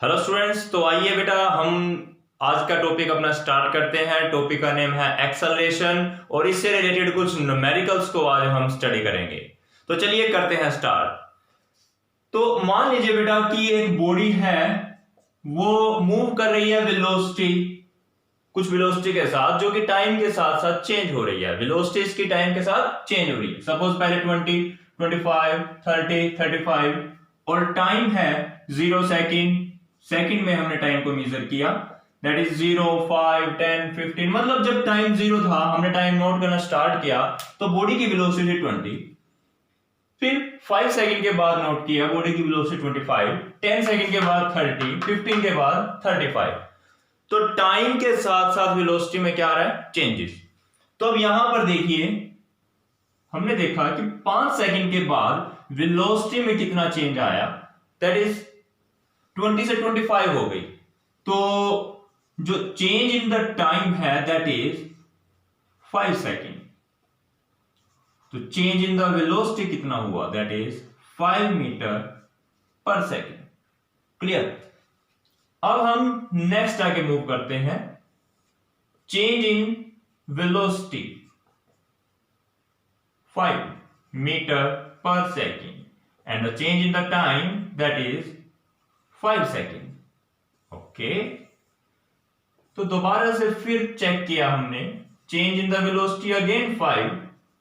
Hello students, तो आइए बेटा हम आज का टॉपिक अपना स्टार्ट करते हैं। टॉपिक का नेम है एक्सेलरेशन और इससे रिलेटेड कुछ न्यूमेरिकल्स को आज हम स्टडी करेंगे। तो चलिए करते हैं स्टार्ट। तो मान लीजिए बेटा कि एक बॉडी है, वो मूव कर रही है वेलोसिटी, कुछ वेलोसिटी के साथ, जो कि टाइम के साथ साथ चेंज हो रही है। वेलोसिटी इसकी टाइम के साथ चेंज हो रही है। सपोज पहले 20, 25, 30, 35 और टाइम है 0 सेकेंड। सेकंड में हमने टाइम को मेजर किया, दैट इज 0, 5, 10, 15। मतलब जब टाइम 0 था, हमने टाइम नोट करना स्टार्ट किया तो बॉडी की वेलोसिटी 20। फिर 5 सेकंड के बाद नोट किया, बॉडी की वेलोसिटी 25, 10 सेकंड के बाद 30, 15 के बाद 35। तो टाइम के साथ साथ वेलोसिटी में क्या आ रहा है? चेंजेस। तो अब यहां पर देखिए, हमने देखा कि 5 सेकंड के बाद वेलोसिटी में कितना चेंज आया, दैट इज 20 से 25 हो गई। तो जो चेंज इन द टाइम है दैट इज 5 सेकेंड। तो चेंज इन द वेलोसिटी कितना हुआ, दैट इज 5 मीटर पर सेकेंड। क्लियर? अब हम नेक्स्ट आके मूव करते हैं। चेंज इन वेलोसिटी 5 मीटर पर second and the change in the time that is 5 second. Okay, तो दोबारा से फिर चेक किया हमने। Change in the velocity again 5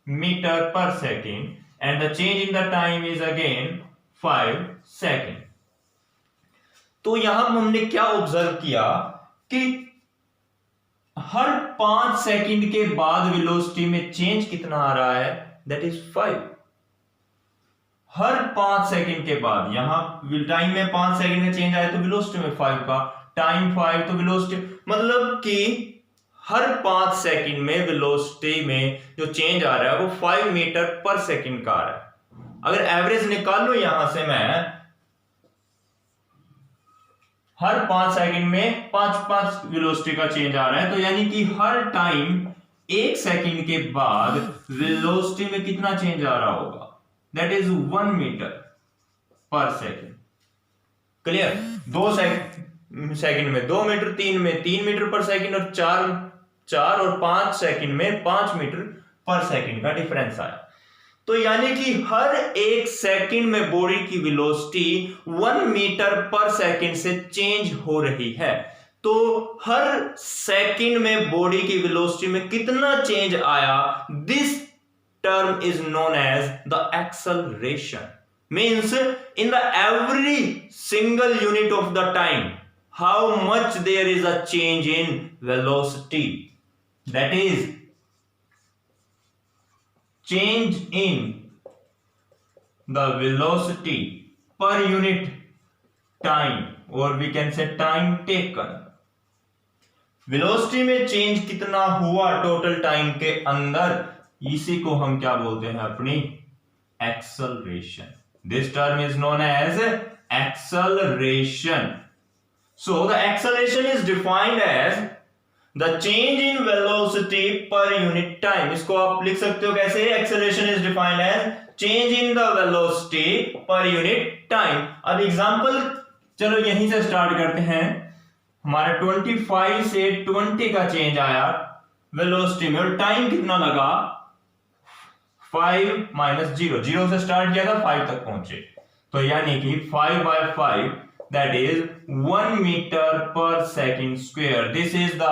metre पर second and the change in the time is again 5 second. तो यहां हमने क्या ऑब्जर्व किया कि हर 5 सेकेंड के बाद वेलोसिटी में चेंज कितना आ रहा है, दैट इज 5। हर 5 सेकंड के बाद, यहां टाइम में 5 सेकंड में चेंज आया तो वेलोसिटी में 5 का, टाइम 5 तो वेलोसिटी, मतलब कि हर 5 सेकंड में वेलोसिटी में जो चेंज आ रहा है वो 5 मीटर पर सेकंड का आ रहा है। अगर एवरेज निकाल लो यहां से मैं, हर 5 सेकंड में 5 वेलोसिटी का चेंज आ रहा है, तो यानी कि हर टाइम 1 सेकंड के बाद वेलोसिटी में कितना चेंज आ रहा होगा, दैट इज 1 मीटर पर सेकेंड। क्लियर? 2 सेकंड में 2 मीटर, 3 में 3 मीटर पर सेकेंड और 4 और 5 सेकंड में 5 मीटर पर सेकेंड का डिफरेंस आया। तो यानी कि हर 1 सेकंड में बॉडी की वेलोसिटी 1 मीटर पर सेकेंड से चेंज हो रही है। तो हर सेकंड में बॉडी की वेलोसिटी में कितना चेंज आया, this term is known as the acceleration. Means in the every single unit of the time, how much there is a change in velocity, that is change in the velocity per unit time, or we can say time taken. Velocity में change कितना हुआ total time के अंदर, इसी को हम क्या बोलते हैं, अपनी acceleration. This term is known as acceleration. So the acceleration is defined as the change in velocity per unit time. इसको आप लिख सकते हो कैसे, acceleration is defined as change in the velocity per unit time. अब example चलो यहीं से स्टार्ट करते हैं। हमारा 25 से 20 का चेंज आया वेलोसिटी में और टाइम कितना लगा, 5 - 0, 0 से स्टार्ट किया था 5 तक पहुंचे, तो यानी कि 5/5 दैट इज 1 मीटर पर second square. This is the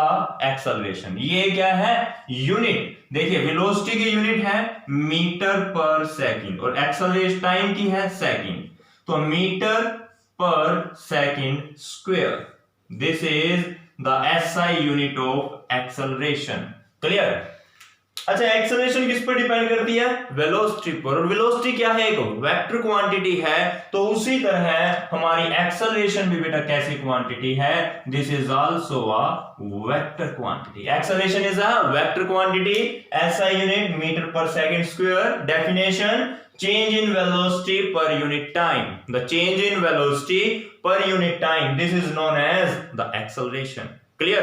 acceleration. ये क्या है, यूनिट। देखिए वेलोसिटी की यूनिट है मीटर पर सेकेंड और एक्सेलरेशन टाइम की है सेकेंड, तो मीटर पर second square. This is the SI unit of acceleration. Clear? अच्छा, एक्सेलरेशन किस पर डिपेंड करती है, वेलोसिटी पर। और वेलोसिटी क्या है, एक वेक्टर क्वांटिटी है, तो उसी तरह हमारी एक्सेलरेशन भी बेटा कैसी क्वांटिटी है, this is also a vector quantity. Acceleration is a vector quantity, SI unit metre per second square. Definition, change in velocity per unit time. The change in velocity per unit time, this is known as the acceleration. Clear?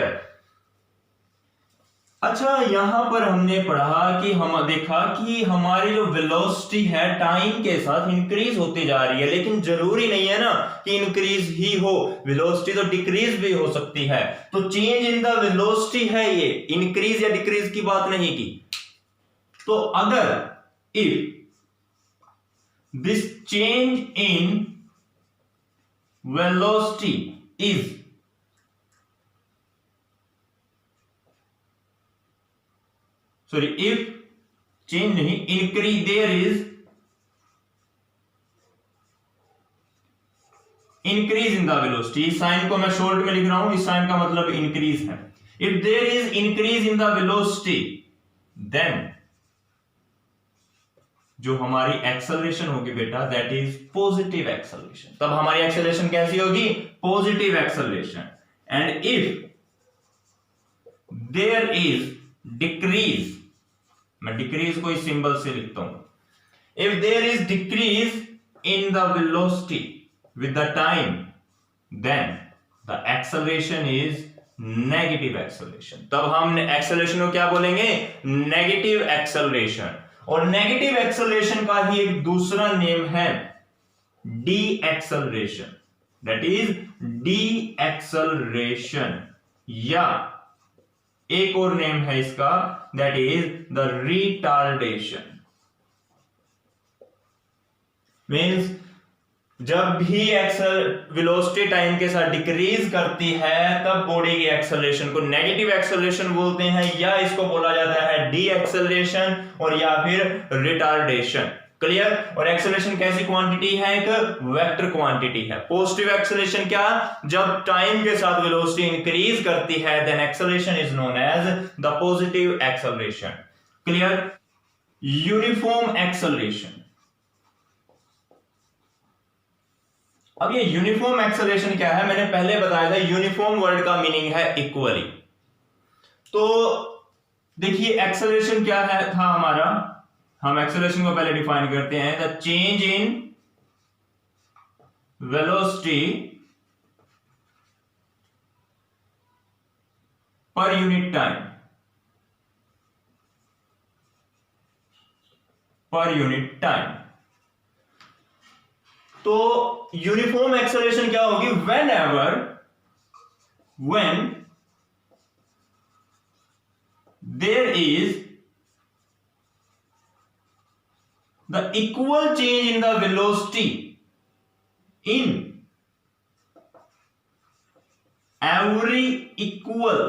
अच्छा, यहां पर हमने पढ़ा कि हम देखा कि हमारी जो वेलोसिटी है टाइम के साथ इंक्रीज होती जा रही है, लेकिन जरूरी नहीं है ना कि इंक्रीज ही हो, वेलोसिटी तो डिक्रीज भी हो सकती है। तो चेंज इन द वेलोसिटी है, ये इंक्रीज या डिक्रीज की बात नहीं की। तो अगर if this change in velocity is if change नहीं increase, there is increase in the velocity, इस साइन को मैं शॉर्ट में लिख रहा हूं, इस साइन का मतलब इंक्रीज है। if there is increase in the velocity then जो हमारी एक्सेलरेशन होगी बेटा दैट इज पॉजिटिव एक्सेलरेशन। तब हमारी एक्सेलरेशन कैसी होगी? Positive acceleration. And if there is decrease, मैं डिक्रीज को इस सिंबल से लिखता हूं, if there is decrease in the velocity with the time then the acceleration is negative acceleration. तब हम एक्सेलरेशन को क्या बोलेंगे? Negative acceleration. और नेगेटिव एक्सेलरेशन का ही एक दूसरा नेम है deceleration, that is deceleration, या एक और नेम है इसका that is the retardation. Means जब भी वेलोसिटी टाइम के साथ डिक्रीज करती है तब बॉडी की एक्सेलरेशन को नेगेटिव एक्सेलरेशन बोलते हैं, या इसको बोला जाता है डी एक्सेलरेशन और या फिर रिटार्डेशन। क्लियर? और एक्सेलरेशन कैसी क्वांटिटी है? एक वेक्टर क्वांटिटी है। पॉजिटिव एक्सेलरेशन क्या? जब टाइम के साथ वेलोसिटी इंक्रीज करती है then acceleration is known as the positive acceleration. Clear? Uniform acceleration. अब ये यूनिफॉर्म एक्सेलरेशन क्या है? मैंने पहले बताया था यूनिफॉर्म वर्ड का मीनिंग है इक्वली। तो देखिए एक्सेलरेशन क्या है था हमारा, हम एक्सेलरेशन को पहले डिफाइन करते हैं, the change in velocity per unit time, पर यूनिट टाइम। तो यूनिफॉर्म एक्सेलरेशन क्या होगी? when there is the equal change in the velocity in every equal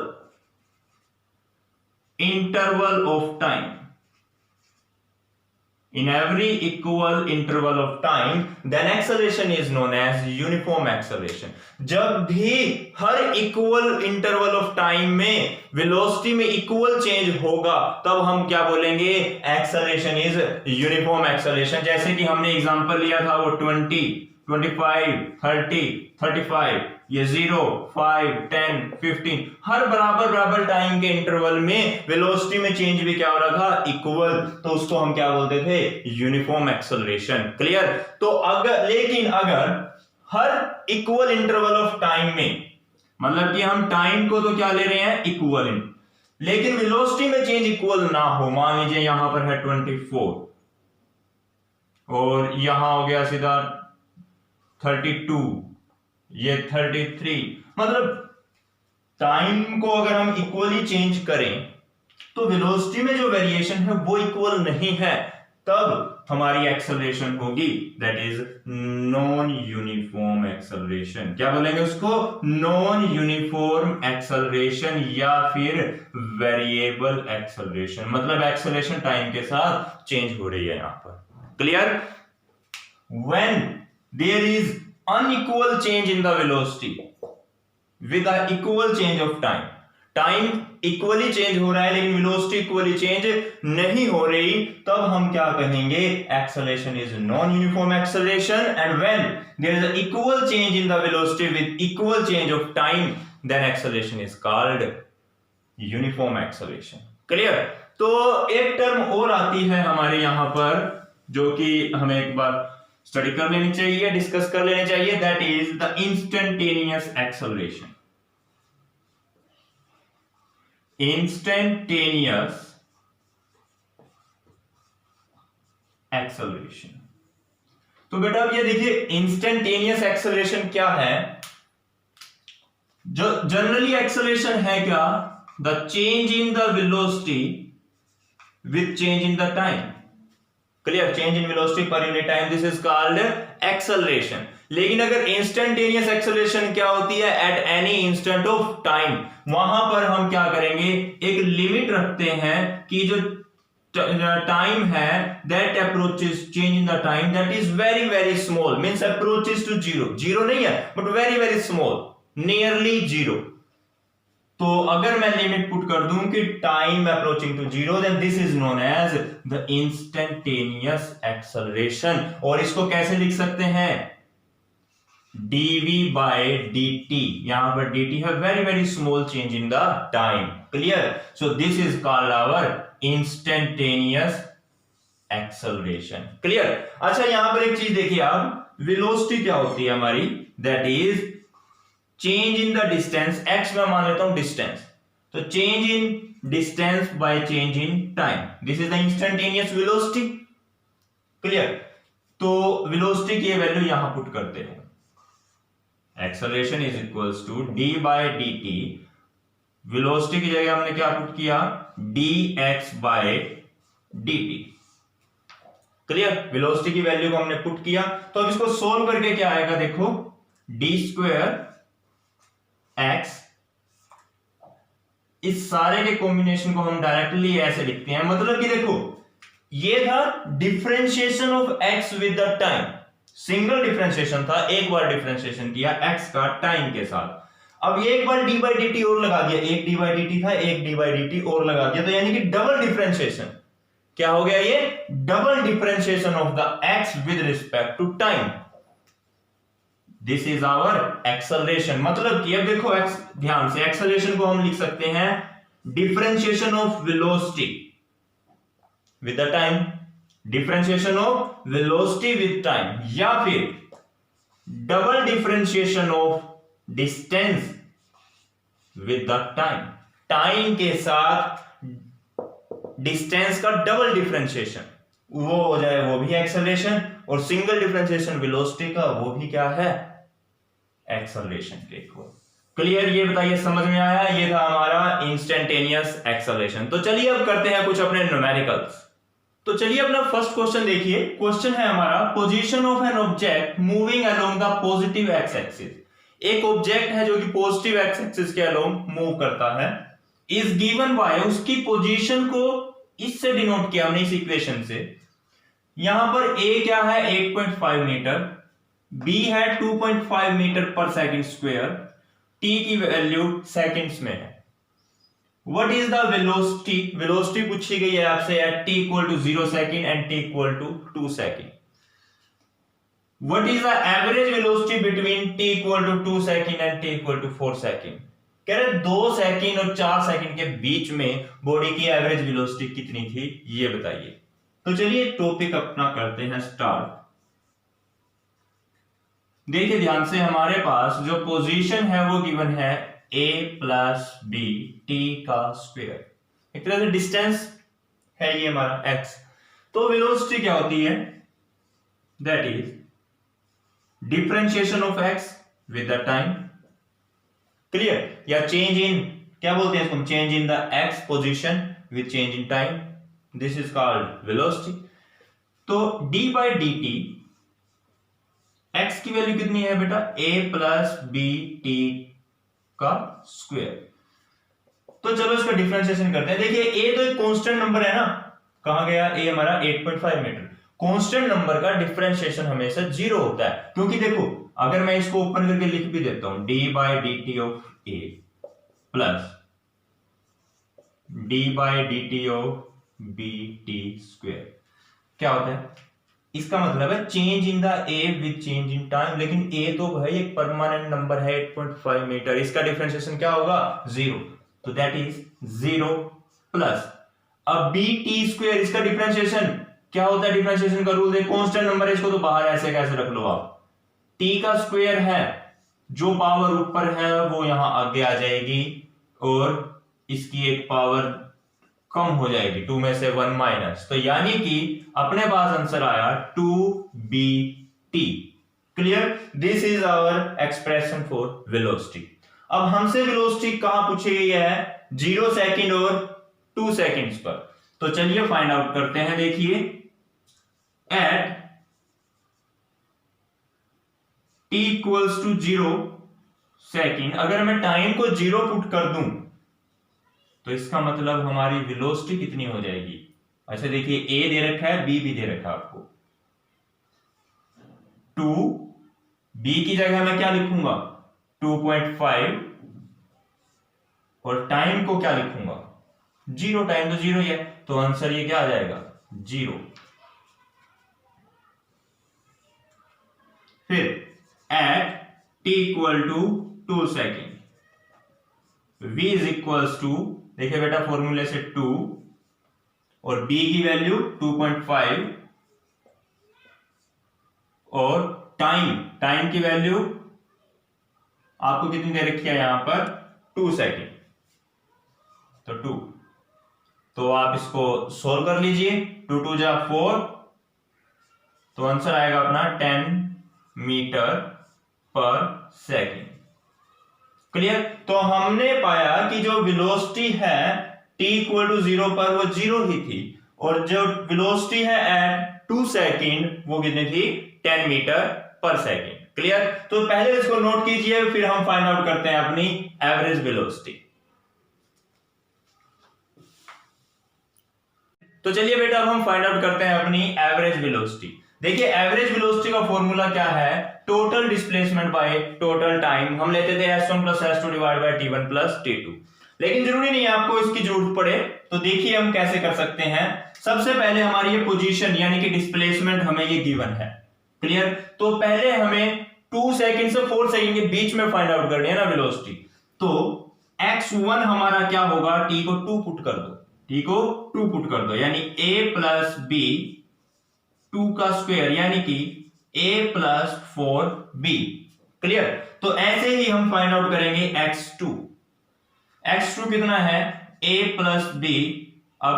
interval of time, in every equal interval of time then acceleration is known as uniform acceleration। जब भी हर equal interval of time में velocity में equal change होगा तब हम क्या बोलेंगे? Acceleration is uniform acceleration. जैसे कि हमने एग्जांपल लिया था वो 20, 25, 30, 35, ये 0, 5, 10, 15 हर बराबर बराबर टाइम के इंटरवल में वेलोसिटी में चेंज भी क्या हो रहा था? इक्वल। तो उसको हम क्या बोलते थे? Uniform acceleration. क्लियर? तो लेकिन अगर हर इक्वल इंटरवल ऑफ टाइम में, मतलब कि हम टाइम को तो क्या ले रहे हैं? इक्वल, लेकिन वेलोसिटी में चेंज इक्वल ना हो, मान लीजिए यहां पर है 24 और यहां हो गया सीधा 32, ये 33, मतलब टाइम को अगर हम इक्वली चेंज करें तो वेलोसिटी में जो वेरिएशन है वो इक्वल नहीं है, तब हमारी एक्सेलरेशन होगी that is non uniform acceleration. क्या बोलेंगे उसको? नॉन यूनिफॉर्म एक्सेलरेशन या फिर वेरिएबल एक्सेलरेशन, मतलब एक्सेलरेशन टाइम के साथ चेंज हो रही है यहां पर। Clear? When there is unequal change in the velocity with the equal change of time, time equally change हो रहा है लेकिन वेलोसिटी इक्वली चेंज नहीं हो रही, तब हम क्या कहेंगे? Acceleration is non uniform acceleration. And when there is a equal change in the velocity with equal change of time then acceleration is called uniform acceleration. Clear? तो एक टर्म और आती है हमारे यहां पर जो कि हमें एक बार स्टडी कर लेनी चाहिए, डिस्कस कर लेनी चाहिए, that is the instantaneous acceleration. Instantaneous acceleration. तो बेटा अब ये देखिए इंस्टेंटेनियस एक्सेलरेशन क्या है। जो जनरली एक्सेलरेशन है क्या, the change in the velocity with change in the time. Clear, change in velocity per unit time, this is called acceleration. लेकिन अगर इंस्टेंटेनियस एक्सेलरेशन क्या होती है, at any instant of time, वहां पर हम क्या करेंगे, एक लिमिट रखते हैं कि जो टाइम है that approaches change in the time that is very very small, means approaches to zero, zero नहीं है but very very small, nearly zero. तो अगर मैं लिमिट पुट कर दूं कि time approaching to zero, then this is known as the instantaneous acceleration. और इसको कैसे लिख सकते हैं, dv by dt, यहां पर dt है very very small change in the time. Clear, so this is called our instantaneous acceleration. Clear. अच्छा यहां पर एक चीज देखिए आप, वेलोसिटी क्या होती है हमारी, that is change in the distance, x में मान लेता हूं डिस्टेंस, तो change in distance by change in time, this is the instantaneous velocity. Clear, तो वेलोसिटी की वैल्यू यहां पुट करते हैं, acceleration is equals to d by dt, velocity की जगह हमने क्या पुट किया, dx by dt। Clear, velocity की वैल्यू को हमने पुट किया। तो अब इसको सोल्व करके क्या आएगा, देखो d स्क्वायर x, इस सारे के कॉम्बिनेशन को हम डायरेक्टली ऐसे लिखते हैं, मतलब कि देखो ये था differentiation of x with the time, single differentiation था, एक बार डिफरेंशिएशन किया x का टाइम के साथ। अब एक बार d बाई dt और लगा दिया, एक d बाई dt था, एक d बाई dt और लगा दिया, तो यानी कि डबल डिफरेंशिएशन। क्या हो गया ये, double differentiation of the x with respect to time, this is our acceleration. मतलब कि अब देखो x, ध्यान से एक्सेलरेशन को हम लिख सकते हैं differentiation of velocity with the time, differentiation of velocity with time, या फिर double differentiation of distance with the time, time के साथ डिस्टेंस का डबल डिफरेंशिएशन, वो हो जाए वो भी एक्सेलरेशन, और सिंगल डिफरेंशिएशन वेलोसिटी का वो भी क्या है, एक्सेलरेशन के इक्वल। क्लियर, ये बताइए समझ में आया, ये था हमारा इंस्टेंटेनियस एक्सेलरेशन। तो चलिए अब करते हैं कुछ अपने न्यूमेरिकल्स। तो चलिए अपना फर्स्ट क्वेश्चन देखिए, क्वेश्चन है हमारा position of an object moving along the positive x axis. एक ऑब्जेक्ट है जो कि पॉजिटिव एक्स एक्सिस के अलोंग मूव करता है, इज गिवन बाय, उसकी पोजीशन को इससे डिनोट किया हमने इस इक्वेशन से। यहां पर a क्या है 8.5 मीटर, b है 2.5 metre per second square, t की वैल्यू सेकंड्स में है। What is the velocity, velocity पूछी गई है आपसे at t equal to 0 second and t equal to 2 second. What is the average velocity between t equal to 2 second and t equal to 4 second. कह रहे 2 second और 4 second के बीच में body की एवरेज वेलोसिटी कितनी थी, ये बताइए। तो चलिए टॉपिक अपना करते हैं स्टार्ट। देखिए ध्यान से, हमारे पास जो पोजीशन है वो गिवन है a प्लस बी टी का स्क्वायर, एक तरह से डिस्टेंस है ये हमारा x। तो वेलोसिटी क्या होती है, that is differentiation of x with the time. Clear, या चेंज इन, क्या बोलते हैं इसको, change in the x position with change in time, this is called velocity. तो d by D T, x की वैल्यू कितनी है बेटा, a प्लस बी टी का स्क्वायर। तो चलो इसका डिफरेंशिएशन करते हैं। देखिए a तो एक कांस्टेंट नंबर है ना, कहां गया a हमारा 8.5 मीटर, कांस्टेंट नंबर का डिफरेंशिएशन हमेशा 0 होता है, क्योंकि देखो अगर मैं इसको ओपन करके लिख भी देता हूं d by D T of a plus d by D T of B T square, क्या होता है, इसका मतलब है change in the a with change in time. लेकिन a तो भाई एक परमानेंट नंबर है 8.5 मीटर, इसका डिफरेंशिएशन क्या होगा 0, तो दैट इज 0 प्लस अब बी टी स्क्वायर, इसका डिफरेंशिएशन क्या होता है, डिफरेंशिएशन का रूल है, कांस्टेंट नंबर है, इसको तो बाहर ऐसे कैसे रख लो आप, t का स्क्वायर है, जो पावर ऊपर है वो यहां आगे आ जाएगी और इसकी एक पावर कम हो जाएगी, 2 में से 1 माइनस, तो यानी कि अपने पास आंसर आया 2bt। Clear? This is our expression for velocity. अब हमसे वेलोसिटी कहां पूछी गई है? 0 सेकंड और 2 सेकंड्स पर। तो चलिए फाइंड आउट करते हैं। देखिए, at t equals to 0 second, अगर मैं टाइम को 0 पुट कर दूं तो इसका मतलब हमारी वेलोसिटी कितनी हो जाएगी? अच्छा देखिए, a दे रखा है, b भी दे रखा है आपको। 2 b की जगह मैं क्या लिखूंगा? 2.5 और टाइम को क्या लिखूंगा? 0, टाइम तो 0 ही है, तो आंसर ये क्या आ जाएगा? 0। फिर at t equal to 2 second, v is equals to, देखिए बेटा फॉर्मूले से 2 और b की वैल्यू 2.5 और टाइम की वैल्यू आपको कितनी दे रखी है यहां पर? 2 सेकेंड, तो 2। तो आप इसको सोल्व कर लीजिए। 2 2 जा 4, तो आंसर आएगा अपना 10 मीटर पर सेकेंड। क्लियर? तो हमने पाया कि जो वेलोसिटी है t इक्वल टू 0 पर वो 0 ही थी, और जो वेलोसिटी है एट 2 सेकेंड वो कितनी थी? 10 मीटर पर सेकेंड। क्लियर? तो पहले इसको नोट कीजिए, फिर हम फाइंड आउट करते हैं अपनी एवरेज वेलोसिटी। तो चलिए बेटा, अब हम फाइंड आउट करते हैं अपनी एवरेज वेलोसिटी। देखिए, एवरेज वेलोसिटी का फॉर्मूला क्या है? Total displacement by total time. हम लेते थे s1 plus s2 divide by t1 plus t2, लेकिन जरूरी नहीं है आपको इसकी जरूरत पड़े। तो देखिए हम कैसे कर सकते हैं। सबसे पहले हमारी ये पोजीशन यानी कि डिस्प्लेसमेंट हमें ये गिवन है। क्लियर? तो पहले हमें 2 सेकंड से 4 सेकंड के बीच में फाइंड आउट करनी है ना वेलोसिटी। तो x1 हमारा क्या होगा? t को 2 पुट कर दो, t को 2 पुट कर दो, यानी a प्लस b 2 का स्क्वायर, यानी कि a प्लस 4b। क्लियर? तो ऐसे ही हम फाइंड आउट करेंगे x2। x2 कितना है? a प्लस b, अब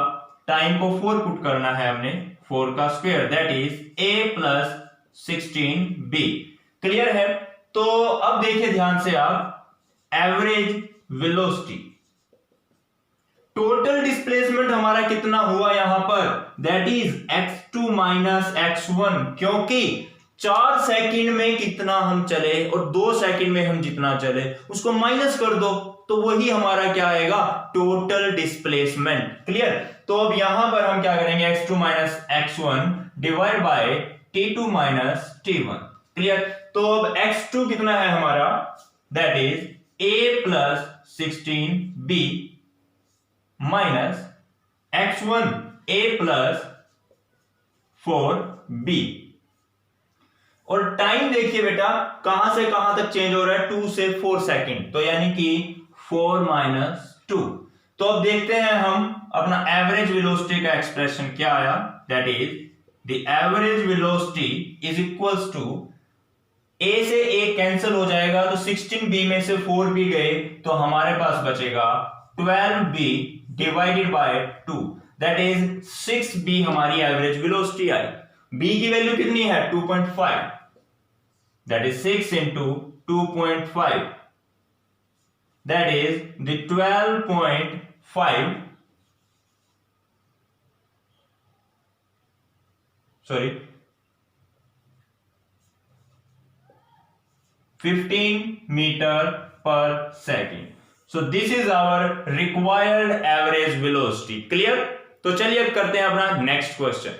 टाइम को 4 पुट करना है हमने, 4 का square, that is a plus 16b। Clear है? तो अब देखिए ध्यान से आप, एवरेज वेलोसिटी, टोटल डिस्प्लेसमेंट हमारा कितना हुआ यहां पर? That is x2 minus x1, क्योंकि 4 सेकंड में कितना हम चले और 2 सेकंड में हम जितना चले उसको माइनस कर दो, तो वही हमारा क्या आएगा? Total displacement. क्लियर? तो अब यहां पर हम क्या करेंगे? x2 minus x1 divide by t2 minus t1। Clear? तो अब x2 कितना है हमारा? That is a plus 16b minus x1 a plus 4b। और टाइम देखिए बेटा कहां से कहां तक चेंज हो रहा है? 2 से 4 सेकंड, तो यानी कि 4 माइनस 2। तो अब देखते हैं हम अपना एवरेज वेलोसिटी का एक्सप्रेशन क्या आया। That is the average velocity is equals to, a से a कैंसिल हो जाएगा, तो 16b में से 4b गए तो हमारे पास बचेगा 12b divided by 2, that is 6b हमारी एवरेज वेलोसिटी आई। b की वैल्यू कितनी है? 2.5, that is 6 into 2.5, that is the 12.5, sorry 15 metre पर second. So this is our required average velocity. Clear? तो चलिए अब करते हैं अपना नेक्स्ट क्वेश्चन।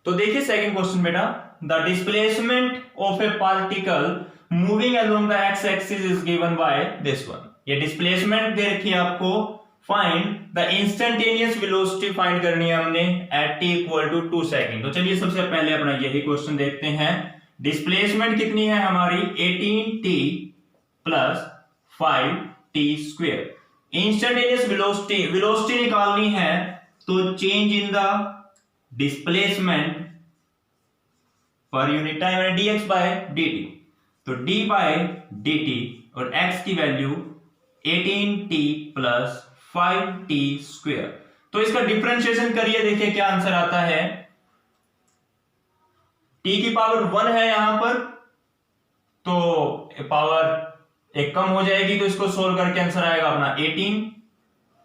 तो देखिए सेकंड क्वेश्चन बेटा, the displacement of a particle moving along the x axis is given by this one. ये डिस्प्लेसमेंट दे रखी है आपको, find the instantaneous velocity find करनी है हमने at t equal to 2 second. तो चलिए सबसे पहले अपना यही क्वेश्चन देखते हैं। डिस्प्लेसमेंट कितनी है हमारी? 18t plus 5t square. Instantaneous velocity निकालनी है तो चेंज इन द डिस्प्लेसमेंट पर यूनिट टाइम है dx बाय dt। तो d बाय dt और x की value 18t plus 5t square. तो इसका डिफरेंशिएशन करिए, देखिए क्या आंसर आता है। t की पावर 1 है यहां पर, तो पावर एक कम हो जाएगी, तो इसको सोल्व करके आंसर आएगा अपना 18।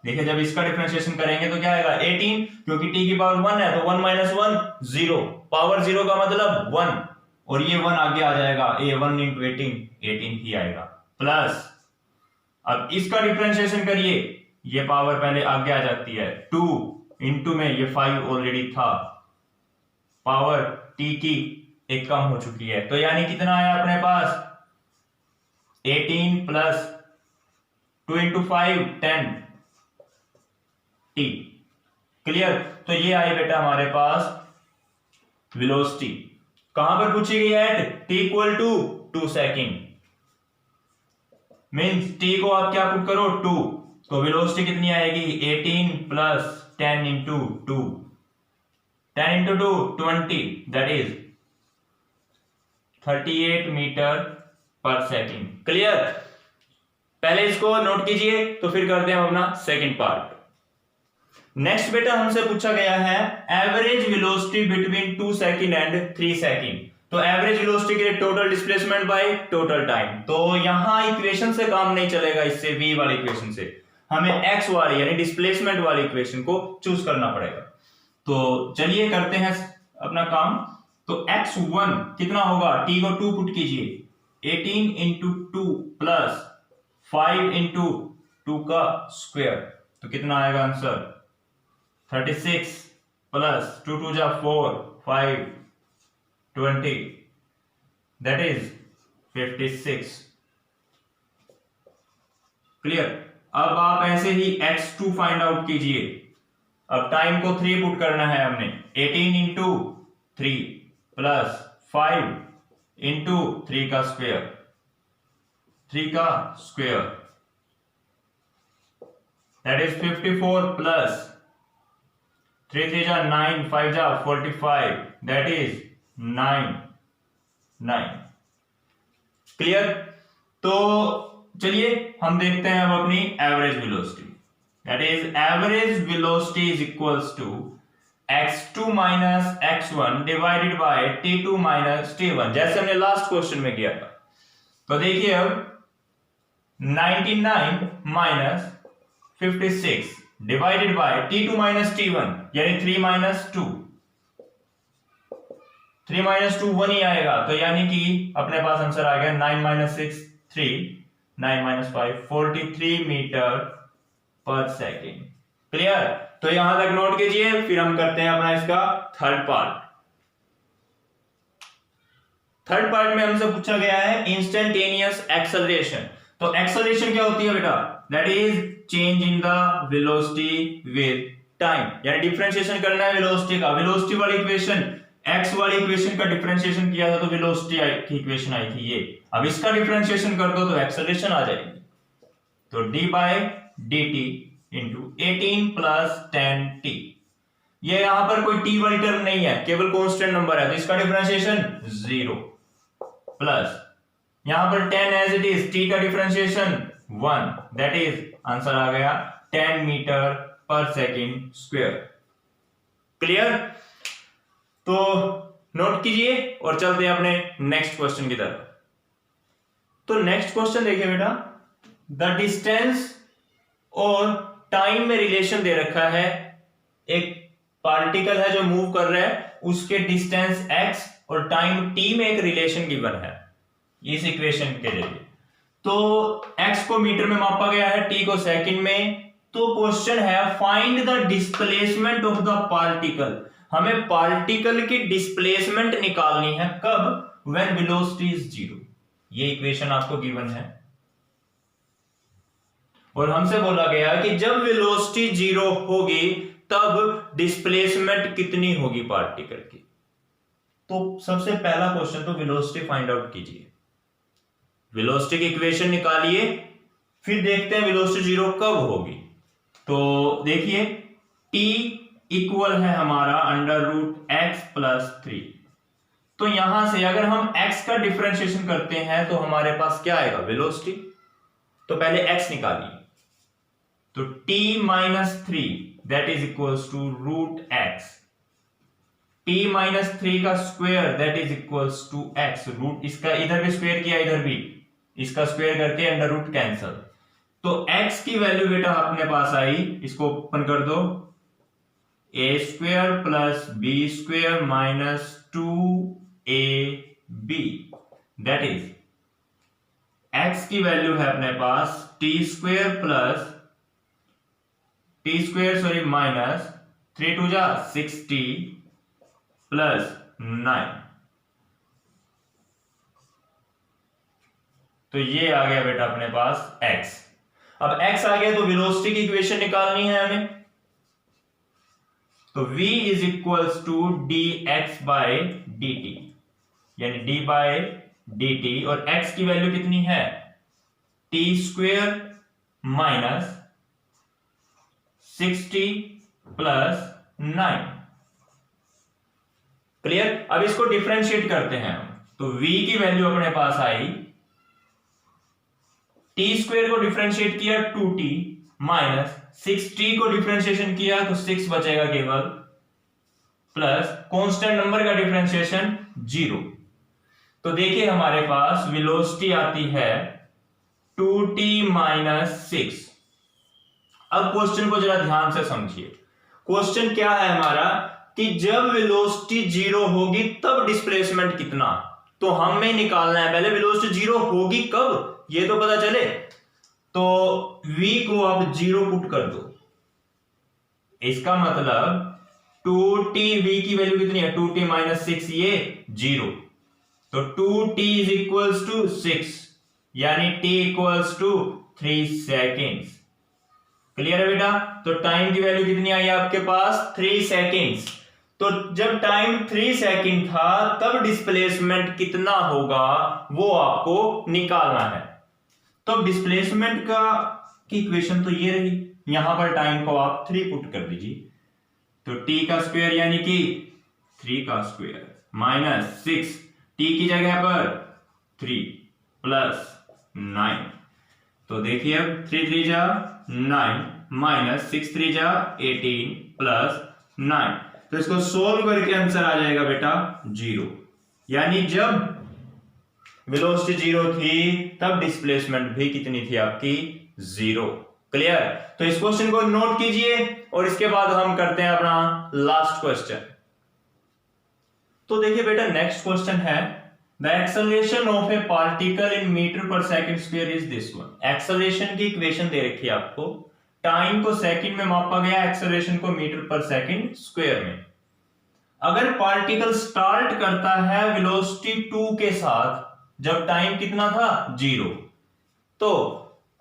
देखिए जब इसका डिफरेंशिएशन करेंगे तो क्या आएगा 18, क्योंकि t की पावर 1 है तो 1 माइनस 1 0, पावर 0 का मतलब 1, और ये 1 आगे आ जाएगा, ये 1 इंटू 18 ही आएगा, प्लस अब इसका डिफरेंशिएशन करिए, ये पावर पहले आगे आ जाती है, 2 इंटू में ये 5 ऑलरेडी था, पावर t की एक कम हो चुकी है, तो यानी कितना आया अपने पास 18 प्लस 2 इंटू 5 10 t। क्लियर। तो ये आई बेटा हमारे पास वेलोसिटी, कहां पर पूछी गई है, t equal to 2 second, means t को आप क्या पुट करो 2, तो वेलोसिटी कितनी आएगी 18 plus 10 into 2, 10 into 2 20, that is 38 metre पर सेकेंड। क्लियर। पहले इसको नोट कीजिए, तो फिर करते हैं अपना सेकंड पार्ट। नेक्स्ट बेटा हमसे पूछा गया है average velocity between 2 second and 3 second. तो एवरेज वेलोसिटी के लिए total displacement by total time. तो यहां इक्वेशन से काम नहीं चलेगा, इससे v वाली इक्वेशन से हमें x वाली यानी डिस्प्लेसमेंट वाली इक्वेशन को चूज करना पड़ेगा। तो चलिए करते हैं अपना काम। तो x1 कितना होगा, t को 2 पुट कीजिए, 18 इंटू 2 प्लस 5 इंटू 2 का स्क्वायर, तो कितना आएगा आंसर 36 प्लस 2 2 जा 4 5 20, दैट इज 56। क्लियर। अब आप ऐसे ही x2 फाइंड आउट कीजिए। अब टाइम को 3 पुट करना है हमने, 18 इंटू 3 प्लस 5 इंटू 3 का स्क्वायर, 3 का स्क्वायर, दैट इज 54 प्लस 3 3 जा 9 5 जा 45, दैट इज 9। क्लियर। तो चलिए हम देखते हैं अब अपनी average velocity, that is average velocity is equals to x2 minus x1 divided by t2 minus t1, जैसे हमने लास्ट क्वेश्चन में किया था। तो देखिए अब 99 minus 56 divided by t2 minus t1 यानी 3 माइनस 2, 3 माइनस 2 1 ही आएगा, तो यानी कि अपने पास आंसर आ गया 9 माइनस 6 3, 9 माइनस 5 43 मीटर पर सेकेंड। क्लियर। तो यहां तक नोट कीजिए, फिर हम करते हैं अपना इसका थर्ड पार्ट। थर्ड पार्ट में हमसे पूछा गया है इंस्टेंटेनियस एक्सेलरेशन। तो एक्सेलरेशन क्या होती है बेटा, that is change in the velocity with time, यानी डिफरेंशिएशन करना है वेलोसिटी का। वेलोसिटी वाली इक्वेशन x वाली इक्वेशन का डिफरेंशिएशन किया था तो वेलोसिटी की इक्वेशन आई थी ये, अब इसका डिफरेंशिएशन कर दो तो एक्सेलरेशन आ जाएगी। तो d by dt into 18 plus 10t, ये यहां पर कोई t वाली टर्म नहीं है, केवल कांस्टेंट नंबर है, तो इसका डिफरेंशिएशन 0 प्लस यहां पर 10 एज इट इज, t का डिफरेंशिएशन 1, दैट इज आंसर आ गया 10 मीटर पर सेकेंड स्क्वायर। क्लियर। तो नोट कीजिए और चलते हैं अपने नेक्स्ट क्वेश्चन की तरफ। तो नेक्स्ट क्वेश्चन देखिए बेटा, द डिस्टेंस और टाइम में रिलेशन दे रखा है, एक पार्टिकल है जो मूव कर रहा है, उसके डिस्टेंस x और टाइम t में एक रिलेशन गिवन है इस इक्वेशन के जरिए। तो x को मीटर में मापा गया है, t को सेकंड में। तो क्वेश्चन है find the displacement of the particle, हमें पार्टिकल की डिस्प्लेसमेंट निकालनी है, कब, व्हेन वेलोसिटी इज 0। ये इक्वेशन आपको गिवन है और हमसे बोला गया कि जब वेलोसिटी 0 होगी तब डिस्प्लेसमेंट कितनी होगी पार्टिकल की। तो सबसे पहला क्वेश्चन तो वेलोसिटी फाइंड आउट कीजिए, वेलोसिटी की इक्वेशन निकालिए, फिर देखते हैं वेलोसिटी 0 कब होगी। तो देखिए t इक्वल है हमारा अंडर रूट x प्लस 3। तो यहां से अगर हम x का डिफरेंशिएशन करते हैं तो हमारे पास क्या आएगा वेलोसिटी। तो पहले x निकालिए, तो t minus 3 that is equals to root x, t minus 3 का square that is equals to x, root इसका इधर भी स्क्वायर किया इधर भी, इसका स्क्वायर करके अंडर रूट कैंसल, तो x की वैल्यू बेटा अपने पास आई, इसको ओपन कर दो, a square plus b square minus 2ab that is x की वैल्यू है अपने पास t स्क्वायर माइनस 3 2 जा 6t प्लस 9, तो ये आ गया बेटा अपने पास x। अब x आ गया तो वेलोसिटी की इक्वेशन निकालनी है हमें, तो v is equals to dx by dt, यानी d बाय dt, और x की वैल्यू कितनी है t square minus 60 plus 9। Clear? अब इसको डिफरेंशिएट करते हैं हम, तो v की वैल्यू अपने पास आई, t स्क्वायर को डिफरेंशिएट किया 2t माइनस 6t को डिफरेंशिएशन किया तो 6 बचेगा केवल, प्लस कांस्टेंट नंबर का डिफरेंशिएशन 0। तो देखिए हमारे पास वेलोसिटी आती है 2t माइनस 6। अब क्वेश्चन को जरा ध्यान से समझिए, क्वेश्चन क्या है हमारा कि जब वेलोसिटी 0 होगी तब डिस्प्लेसमेंट कितना, तो हमें निकालना है पहले वेलोसिटी 0 होगी कब, ये तो पता चले, तो v को आप 0 पुट कर दो, इसका मतलब 2t, v की वैल्यू कितनी है 2t माइनस 6, ये 0, तो 2t इज इक्वल्स टू 6, यानी t equals to 3 seconds. Clear है बेटा? तो टाइम की वैल्यू कितनी आई आपके पास 3 सेकेंड्स, तो जब टाइम 3 सेकेंड था तब डिस्प्लेसमेंट कितना होगा वो आपको निकालना है। तो डिस्प्लेसमेंट का की इक्वेशन तो ये रही, यहां पर टाइम को आप 3 पुट कर दीजिए, तो t का स्क्वायर यानी कि 3 का स्क्वायर माइनस 6, t की जगह पर 3 प्लस 9, तो देखिए अब 3 3 जा 9 माइनस 6 3 जा 18 प्लस 9, तो इसको सोल्व करके आंसर आ जाएगा बेटा 0, यानी जब वेलोसिटी 0 थी तब डिस्प्लेसमेंट भी कितनी थी आपकी 0। क्लियर? तो इस क्वेश्चन को नोट कीजिए और इसके बाद हम करते हैं अपना लास्ट क्वेश्चन। तो देखिए बेटा नेक्स्ट क्वेश्चन है, the acceleration of a particle in metre per second square is this one. Acceleration की इक्वेशन दे रखी है आपको, टाइम को सेकंड में मापा गया, एक्सेलरेशन को मीटर पर सेकंड स्क्वायर में। अगर पार्टिकल स्टार्ट करता है वेलोसिटी 2 के साथ, जब टाइम कितना था 0, तो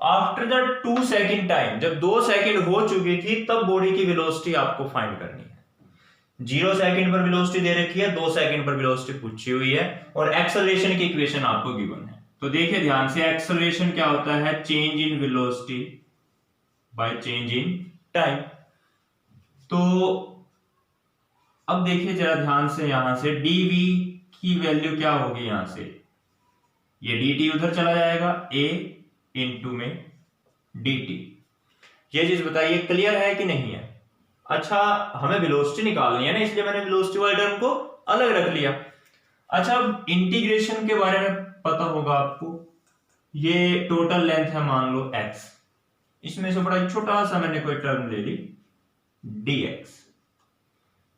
आफ्टर द 2 सेकंड टाइम, जब 2 सेकंड हो चुकी थी तब बॉडी की वेलोसिटी आपको फाइंड करनी है। 0 सेकंड पर वेलोसिटी दे रखी है, 2 सेकंड पर वेलोसिटी पूछी हुई है, और एक्सेलरेशन की इक्वेशन आपको गिवन है। तो देखिए ध्यान से, एक्सेलरेशन क्या होता है, change in velocity bye change in time. तो अब देखिए जरा ध्यान से, यहां से dv की वैल्यू क्या होगी, यहां से ये dt उधर चला जाएगा, a इंटू में dt। ये चीज बताइए क्लियर है कि नहीं है? अच्छा, हमें वेलोसिटी निकालनी है ना, इसलिए मैंने वेलोसिटी वाले टर्म को अलग रख लिया। अच्छा, अब इंटीग्रेशन के बारे में पता होगा आपको, ये टोटल लेंथ है मान लो x, इसमें से बड़ा छोटा सा मैंने कोई टर्म ले ली dx।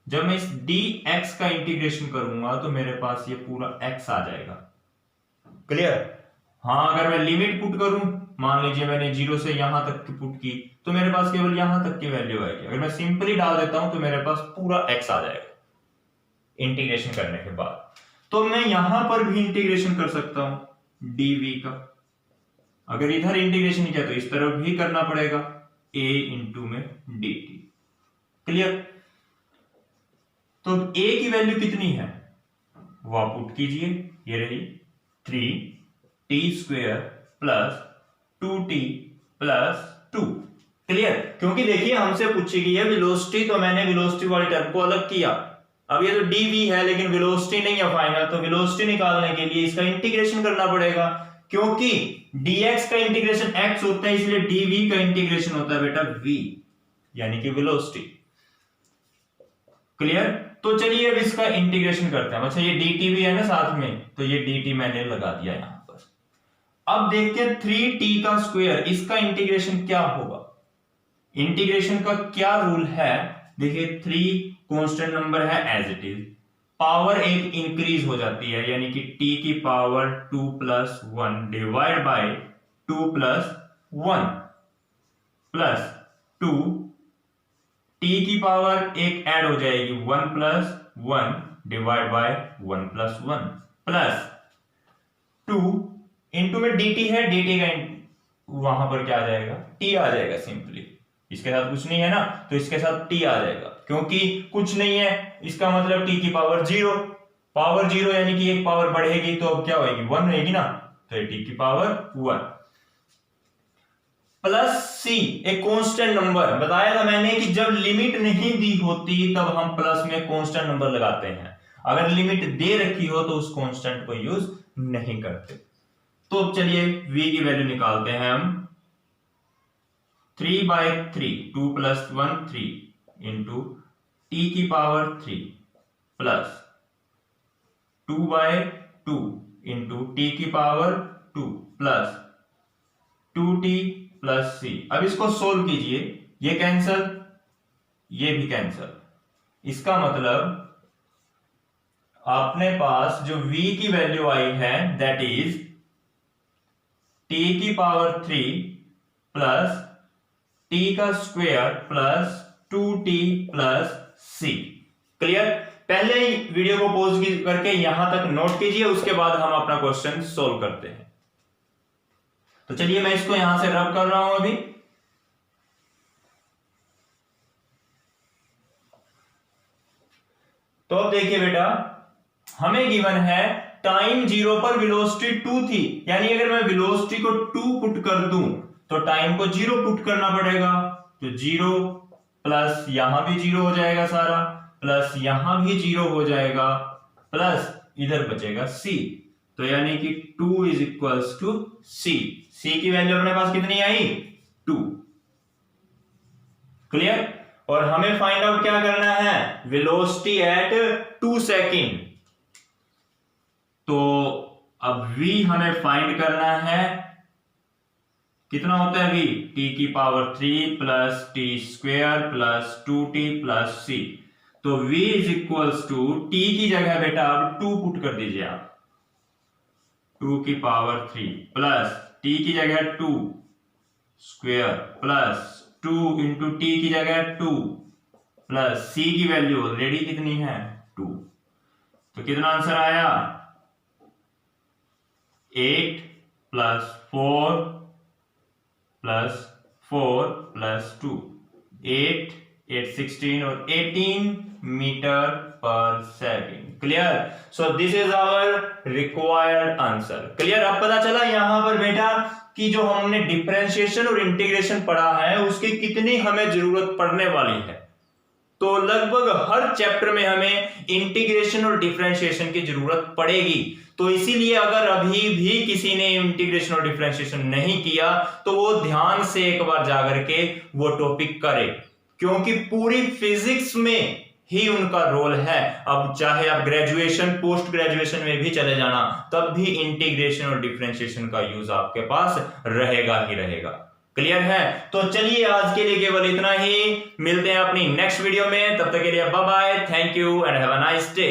जब मैं इस dx का इंटीग्रेशन करूंगा तो मेरे पास ये पूरा x आ जाएगा। क्लियर? हाँ, अगर मैं लिमिट पुट करूं, मान लीजिए मैंने 0 से यहां तक की पुट की, तो मेरे पास केवल यहां तक की वैल्यू आएगी। अगर मैं सिंपली डाल देता हूं तो मेरे पास पूरा x आ जाएगा इंटीग्रेशन करने के बाद। तो मैं यहां पर भी इंटीग्रेशन कर सकता हूं dv का, अगर इधर इंटीग्रेशन किया तो इस तरफ भी करना पड़ेगा, a इंटू में dt। क्लियर? तो a की वैल्यू कितनी है वो आप पुट कीजिए, ये रही 3t square plus 2t plus 2। Clear? क्योंकि देखिए हमसे पूछी गई है वेलोसिटी, तो मैंने वेलोसिटी वाले टर्म को अलग किया। अब ये तो dv है लेकिन वेलोसिटी नहीं है फाइनल, तो वेलोसिटी निकालने के लिए इसका इंटीग्रेशन करना पड़ेगा। क्योंकि dx का इंटीग्रेशन x होता है, इसलिए dv का इंटीग्रेशन होता है बेटा v, यानी कि वेलोसिटी। क्लियर? तो चलिए अब इसका इंटीग्रेशन करते हैं। अच्छा ये dt भी है ना साथ में, तो ये dt मैंने लगा दिया यहां पर। अब देखते हैं 3t का स्क्वायर, इसका इंटीग्रेशन क्या होगा। इंटीग्रेशन का क्या रूल है, देखिए 3 कांस्टेंट नंबर है एज इट इज, पावर एक इंक्रीज हो जाती है, यानी कि t की power 2 plus 1 divide by 2 plus 1 plus 2, t की पावर एक ऐड हो जाएगी 1 plus 1 divide by 1 plus 1 plus 2 into में dt है, dt का वहां पर क्या आ जाएगा, t आ जाएगा सिंपली। इसके साथ कुछ नहीं है ना, तो इसके साथ t आ जाएगा, क्योंकि कुछ नहीं है इसका मतलब t की पावर 0, पावर 0 यानी कि एक पावर बढ़ेगी तो अब क्या होगी, 1 होगी ना, तो ये t की पावर 1 प्लस c, एक कांस्टेंट नंबर। बताया था मैंने कि जब लिमिट नहीं दी होती तब हम प्लस में कांस्टेंट नंबर लगाते हैं, अगर लिमिट दे रखी हो तो उस कांस्टेंट को यूज नहीं करते। तो अब चलिए v की वैल्यू निकालते हैं हम, 3/3 2 प्लस 1 3 इंटू t की पावर 3 प्लस 2/2 इंटू t की power 2 plus 2t plus c। अब इसको सोल्व कीजिए, ये कैंसल, ये भी कैंसल, इसका मतलब आपने पास जो v की वैल्यू आई है दैट इज t की पावर 3 प्लस t का square plus 2t plus c। Clear? पहले ही वीडियो को पॉज करके यहां तक नोट कीजिए, उसके बाद हम अपना क्वेश्चन सोल्व करते हैं। तो चलिए मैं इसको यहां से रब कर रहा हूं अभी। तो अब देखिए बेटा, हमें गिवन है टाइम 0 पर वेलोसिटी 2 थी, यानी अगर मैं वेलोसिटी को 2 पुट कर दूं तो टाइम को 0 पुट करना पड़ेगा, तो 0 प्लस यहां भी 0 हो जाएगा सारा, प्लस यहां भी 0 हो जाएगा, प्लस इधर बचेगा c, तो यानी कि 2 is equals to c। c की वैल्यू अपने पास कितनी आई, 2। क्लियर? और हमें फाइंड आउट क्या करना है, वेलोसिटी एट 2 सेकेंड। तो अब v हमें फाइंड करना है, कितना होता है v, t की power 3 plus t square plus 2t plus c। तो v is equals to t की जगह बेटा अब 2 पुट कर दीजिए आप, 2 की पावर 3 प्लस t की जगह 2 स्क्वायर प्लस 2 इंटू t की जगह 2 प्लस c की वैल्यू ऑलरेडी कितनी है, 2। तो कितना आंसर आया, 8 प्लस 4 प्लस 4 प्लस 2, 8 8 16 और 18 मीटर पर second. Clear? So this is our required answer. Clear? अब पता चला यहां पर बेटा कि जो हमने डिफरेंशिएशन और इंटीग्रेशन पढ़ा है उसकी कितनी हमें जरूरत पड़ने वाली है। तो लगभग हर चैप्टर में हमें इंटीग्रेशन और डिफरेंशिएशन की जरूरत पड़ेगी। तो इसीलिए अगर अभी भी किसी ने इंटीग्रेशन और डिफरेंशिएशन नहीं किया तो वो ध्यान से एक बार जाकर के वो टॉपिक करे, क्योंकि पूरी फिजिक्स में ही उनका रोल है। अब चाहे आप ग्रेजुएशन पोस्ट ग्रेजुएशन में भी चले जाना, तब भी इंटीग्रेशन और डिफरेंशिएशन का यूज आपके पास रहेगा ही रहेगा। क्लियर है? तो चलिए आज के लिए केवल इतना ही, मिलते हैं अपनी नेक्स्ट वीडियो में, तब तक के लिए bye bye, thank you and have a nice day.